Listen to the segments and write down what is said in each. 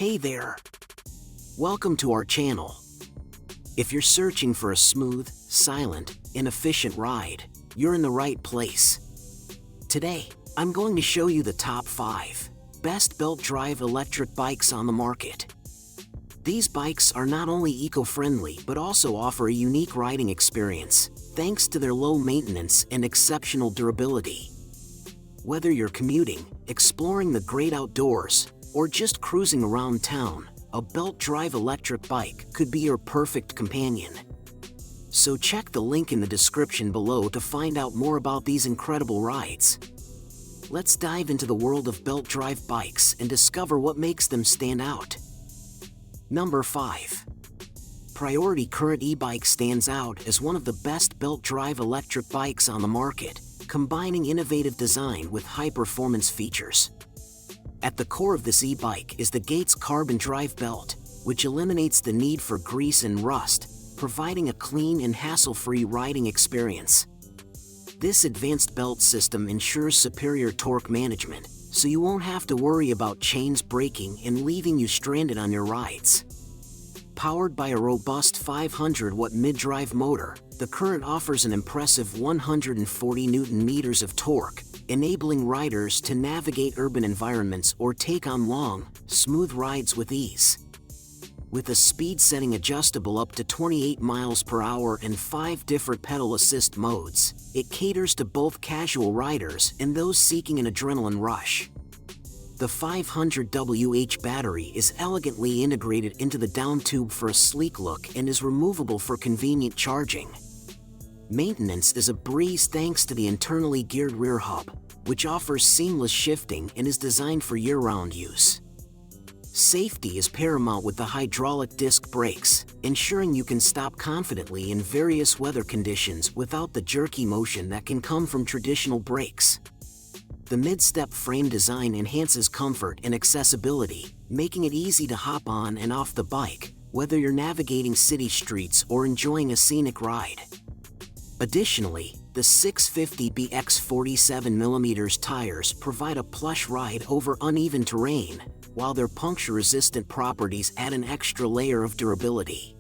Hey there! Welcome to our channel. If you're searching for a smooth, silent, and efficient ride, you're in the right place. Today, I'm going to show you the top 5 best belt-drive electric bikes on the market. These bikes are not only eco-friendly but also offer a unique riding experience, thanks to their low maintenance and exceptional durability. Whether you're commuting, exploring the great outdoors, or just cruising around town, a belt-drive electric bike could be your perfect companion. So check the link in the description below to find out more about these incredible rides. Let's dive into the world of belt-drive bikes and discover what makes them stand out. Number 5. Priority Current e-bike stands out as one of the best belt-drive electric bikes on the market, combining innovative design with high-performance features. At the core of this e-bike is the Gates carbon drive belt, which eliminates the need for grease and rust, providing a clean and hassle-free riding experience. This advanced belt system ensures superior torque management, so you won't have to worry about chains breaking and leaving you stranded on your rides. Powered by a robust 500-watt mid-drive motor, the Current offers an impressive 140 Nm of torque, enabling riders to navigate urban environments or take on long, smooth rides with ease. With a speed setting adjustable up to 28 miles per hour and 5 different pedal assist modes, it caters to both casual riders and those seeking an adrenaline rush. The 500 Wh battery is elegantly integrated into the down tube for a sleek look and is removable for convenient charging. Maintenance is a breeze thanks to the internally geared rear hub, which offers seamless shifting and is designed for year-round use. Safety is paramount with the hydraulic disc brakes, ensuring you can stop confidently in various weather conditions without the jerky motion that can come from traditional brakes. The mid-step frame design enhances comfort and accessibility, making it easy to hop on and off the bike, whether you're navigating city streets or enjoying a scenic ride. Additionally, the 650BX 47mm tires provide a plush ride over uneven terrain, while their puncture-resistant properties add an extra layer of durability.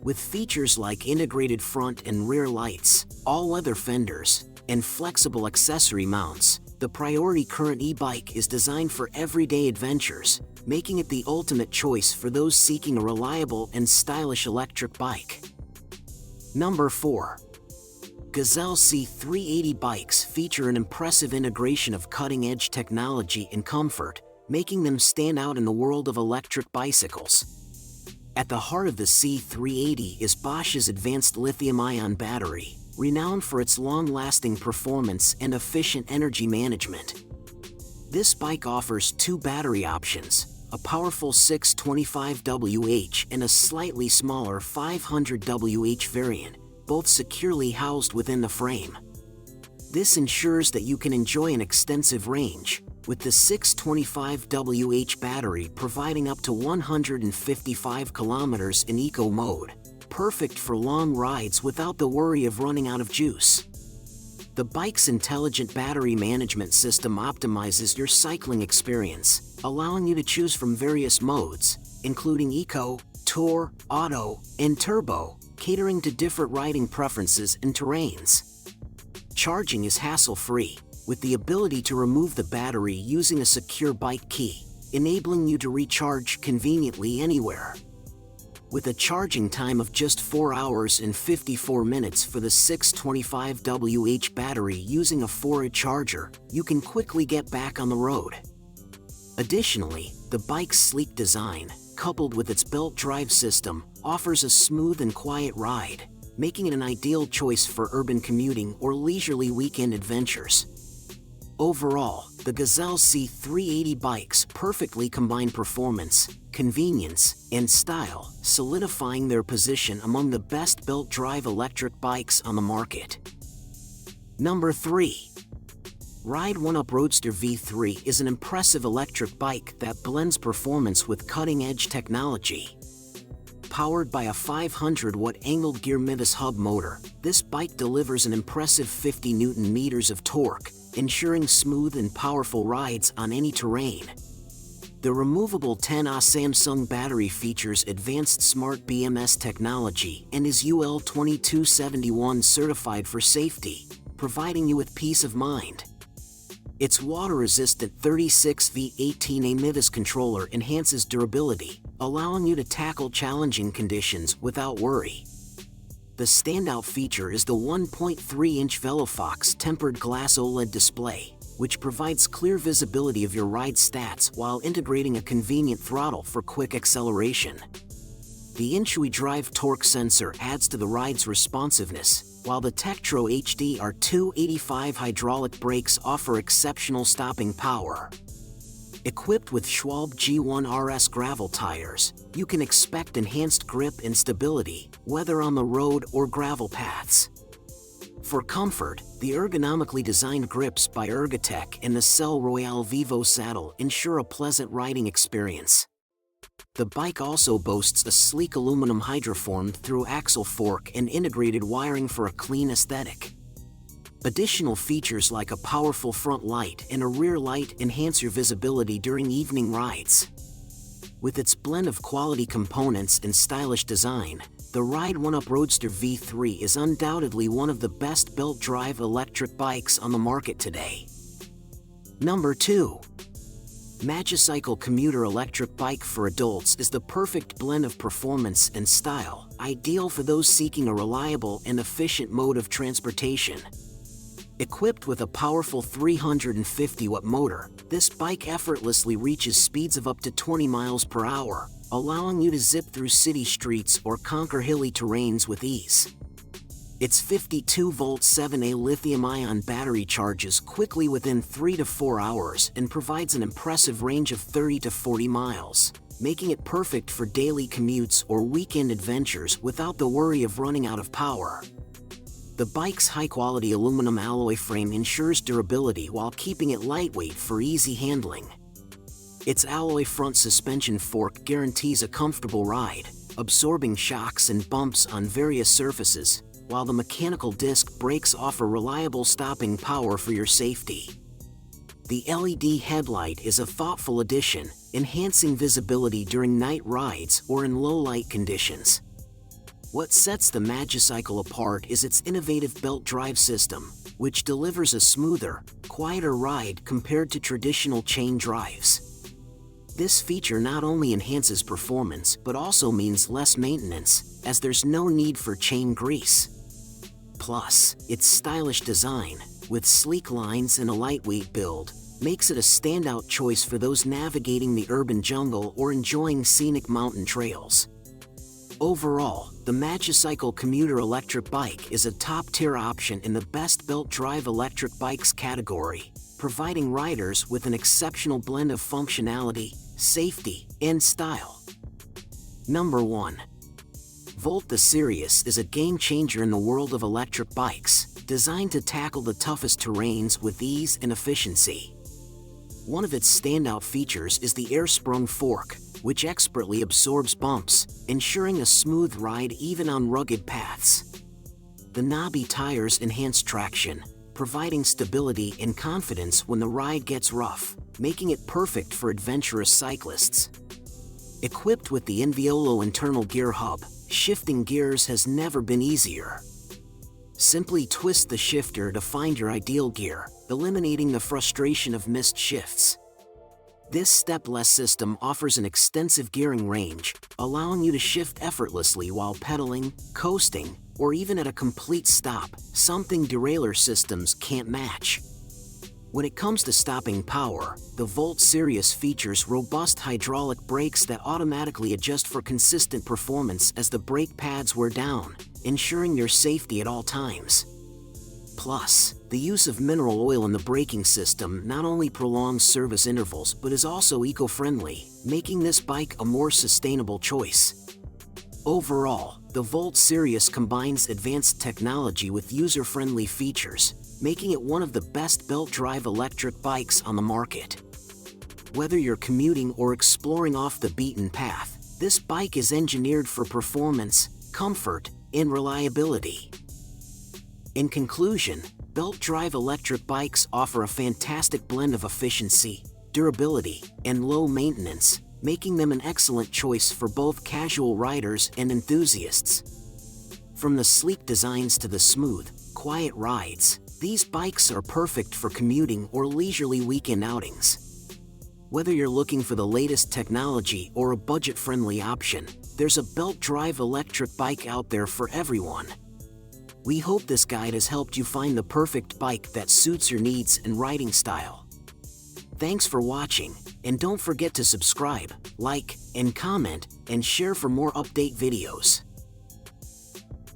With features like integrated front and rear lights, all-weather fenders, and flexible accessory mounts, the Priority Current e-bike is designed for everyday adventures, making it the ultimate choice for those seeking a reliable and stylish electric bike. Number 4. Gazelle C380 bikes feature an impressive integration of cutting-edge technology and comfort, making them stand out in the world of electric bicycles. At the heart of the C380 is Bosch's advanced lithium-ion battery, renowned for its long-lasting performance and efficient energy management. This bike offers 2 battery options, a powerful 625 Wh and a slightly smaller 500 Wh variant, both securely housed within the frame. This ensures that you can enjoy an extensive range, with the 625 Wh battery providing up to 155 kilometers in eco mode, perfect for long rides without the worry of running out of juice. The bike's intelligent battery management system optimizes your cycling experience, allowing you to choose from various modes, including Eco, Tour, Auto, and Turbo, catering to different riding preferences and terrains. Charging is hassle-free, with the ability to remove the battery using a secure bike key, enabling you to recharge conveniently anywhere. With a charging time of just 4 hours and 54 minutes for the 625 Wh battery using a 4A charger, you can quickly get back on the road. Additionally, the bike's sleek design, coupled with its belt drive system, offers a smooth and quiet ride, making it an ideal choice for urban commuting or leisurely weekend adventures. Overall, the Gazelle C380 bikes perfectly combine performance, convenience, and style, solidifying their position among the best belt-drive electric bikes on the market. Number 3. Ride Oneup Roadster V3 is an impressive electric bike that blends performance with cutting-edge technology. Powered by a 500-watt angled gear Midas hub motor, this bike delivers an impressive 50 Nm of torque, ensuring smooth and powerful rides on any terrain. The removable 10Ah Samsung battery features advanced smart BMS technology and is UL 2271 certified for safety, providing you with peace of mind. Its water-resistant 36V18A MIVIS controller enhances durability, allowing you to tackle challenging conditions without worry. The standout feature is the 1.3-inch VeloFox tempered glass OLED display, which provides clear visibility of your ride stats while integrating a convenient throttle for quick acceleration. The Inshui Drive torque sensor adds to the ride's responsiveness, while the Tektro HD R285 hydraulic brakes offer exceptional stopping power. Equipped with Schwalbe G1 RS gravel tires, you can expect enhanced grip and stability, whether on the road or gravel paths. For comfort, the ergonomically designed grips by Ergotech and the Cell Royale Vivo saddle ensure a pleasant riding experience. The bike also boasts a sleek aluminum hydroformed through axle fork and integrated wiring for a clean aesthetic. Additional features like a powerful front light and a rear light enhance your visibility during evening rides. With its blend of quality components and stylish design, the Oneup Roadster V3 is undoubtedly one of the best belt-drive electric bikes on the market today. Number 2. Magicycle Commuter Electric Bike for adults is the perfect blend of performance and style, ideal for those seeking a reliable and efficient mode of transportation. Equipped with a powerful 350-watt motor, this bike effortlessly reaches speeds of up to 20 miles per hour, allowing you to zip through city streets or conquer hilly terrains with ease. Its 52-volt 7A lithium-ion battery charges quickly within 3 to 4 hours and provides an impressive range of 30 to 40 miles, making it perfect for daily commutes or weekend adventures without the worry of running out of power. The bike's high-quality aluminum alloy frame ensures durability while keeping it lightweight for easy handling. Its alloy front suspension fork guarantees a comfortable ride, absorbing shocks and bumps on various surfaces, while the mechanical disc brakes offer reliable stopping power for your safety. The LED headlight is a thoughtful addition, enhancing visibility during night rides or in low-light conditions. What sets the Magicycle apart is its innovative belt drive system, which delivers a smoother, quieter ride compared to traditional chain drives. This feature not only enhances performance but also means less maintenance, as there's no need for chain grease. Plus, its stylish design, with sleek lines and a lightweight build, makes it a standout choice for those navigating the urban jungle or enjoying scenic mountain trails. Overall, the Magicycle Commuter Electric Bike is a top-tier option in the best belt-drive electric bikes category, providing riders with an exceptional blend of functionality, safety, and style. Number 1. Volt the Sirius is a game-changer in the world of electric bikes, designed to tackle the toughest terrains with ease and efficiency. One of its standout features is the air-sprung fork, which expertly absorbs bumps, ensuring a smooth ride even on rugged paths. The knobby tires enhance traction, providing stability and confidence when the ride gets rough, making it perfect for adventurous cyclists. Equipped with the Inviolo internal gear hub, shifting gears has never been easier. Simply twist the shifter to find your ideal gear, eliminating the frustration of missed shifts. This stepless system offers an extensive gearing range, allowing you to shift effortlessly while pedaling, coasting, or even at a complete stop, something derailleur systems can't match. When it comes to stopping power, the Volt Sirius features robust hydraulic brakes that automatically adjust for consistent performance as the brake pads wear down, ensuring your safety at all times. Plus, the use of mineral oil in the braking system not only prolongs service intervals but is also eco-friendly, making this bike a more sustainable choice. Overall, the Volt Sirius combines advanced technology with user-friendly features, making it one of the best belt-drive electric bikes on the market. Whether you're commuting or exploring off the beaten path, this bike is engineered for performance, comfort, and reliability. In conclusion, belt-drive electric bikes offer a fantastic blend of efficiency, durability, and low maintenance, making them an excellent choice for both casual riders and enthusiasts. From the sleek designs to the smooth, quiet rides, these bikes are perfect for commuting or leisurely weekend outings. Whether you're looking for the latest technology or a budget-friendly option, there's a belt-drive electric bike out there for everyone. We hope this guide has helped you find the perfect bike that suits your needs and riding style. Thanks for watching, and don't forget to subscribe, like, and comment, and share for more update videos.